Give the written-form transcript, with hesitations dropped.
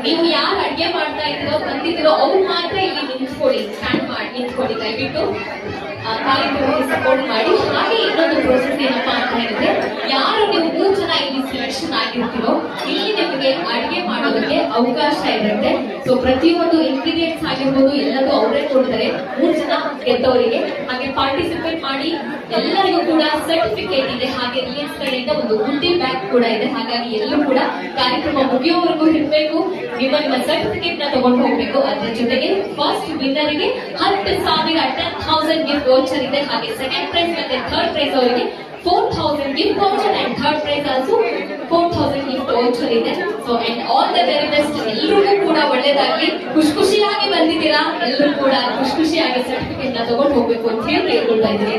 ನೀವು ಯಾರು ಅಡ್ಗೆ ಮಾಡ್ತಾ ಇದ್ದೀರೋ ಬಂದಿದ್ದೀರೋ ಅವ್ರು ಮಾತ್ರ ಇಲ್ಲಿ ನಿಂತ್ಕೊಳ್ಳಿ, ಸ್ಟ್ಯಾಂಡ್ ಮಾಡಿ ನಿಂತ್ಕೊಳ್ಳಿ. ದಯವಿಟ್ಟು ಕಾರ್ಯಕ್ರಮಕ್ಕೆ ಸಪೋರ್ಟ್ ಮಾಡಿ. ಹಾಗೆ ಇನ್ನೊಂದು ಪ್ರೋಸೆಸ್ ಏನಪ್ಪಾ ಅಂತ ಹೇಳಿದ್ರೆ, ಯಾರು ನೀವು 3 ಜನ ಇಲ್ಲಿ ಸೆಲೆಕ್ಷನ್ ಆಗಿರ್ತೀರೋ ಇಲ್ಲಿ ನಿಮಗೆ ಅಡ್ಗೆ ಮಾಡೋದಕ್ಕೆ ಅವಕಾಶ ಇರುತ್ತೆ. ಸೊ ಪ್ರತಿಯೊಂದು ಇಂಗ್ರೀಡಿಯೆಂಟ್ಸ್ ಆಗಿರ್ಬೋದು ಎಲ್ಲದೂ ಅವರೇ ಕೊಡ್ತಾರೆ 3 ಜನ ಗೆದ್ದವರಿಗೆ. ಹಾಗೆ ಪಾರ್ಟಿಸಿಪೇಟ್ ಮಾಡಿ ಎಲ್ಲರಿಗೂ ಕೂಡ ಸರ್ಟಿಫಿಕೇಟ್ ಇದೆ. ಹಾಗೆ ರಿಲಯನ್ಸ್ ಕಡೆಯಿಂದ ಒಂದು ಗುಡ್ಡಿ ಬ್ಯಾಗ್ ಕೂಡ ಇದೆ. ಹಾಗಾಗಿ ಎಲ್ಲರೂ ಕೂಡ ಕಾರ್ಯಕ್ರಮ ಮುಗಿಯೋವರೆಗೂ ಇರಬೇಕು. ನಿಮ್ಮ ಸರ್ಟಿಫಿಕೇಟ್ ನ ತಗೊಂಡು ಹೋಗ್ಬೇಕು. ಅದ್ರ ಜೊತೆಗೆ ಫಸ್ಟ್ ವಿನ್ನರ್ಗೆ 10,000 ಗಿಫ್ಟ್ ವೌಚರ್ ಇದೆ. ಹಾಗೆ ಸೆಕೆಂಡ್ ಪ್ರೈಸ್ ಮತ್ತೆ ಥರ್ಡ್ ಪ್ರೈಸ್ ಅವರಿಗೆ 4,000 gift voucher and third prize also 4,000 gift voucher ಇದೆ. So and all the very best. ಎಲ್ಲರಿಗೂ ಕೂಡ ಒಳ್ಳೇದಾಗ್ಲಿ. ಖುಷಿಯಾಗಿ ಬಂದಿದ್ದೀರಾ. ಎಲ್ಲರೂ ಕೂಡ ಖುಷಿಯಾಗಿ ಸರ್ಟಿಫಿಕೇಟ್ ನ ತಗೊಂಡು ಹೋಗ್ಬೇಕು ಅಂತ ಹೇಳಿ ಹೇಳ್ಕೊಳ್ತಾ ಇದ್ದೀನಿ.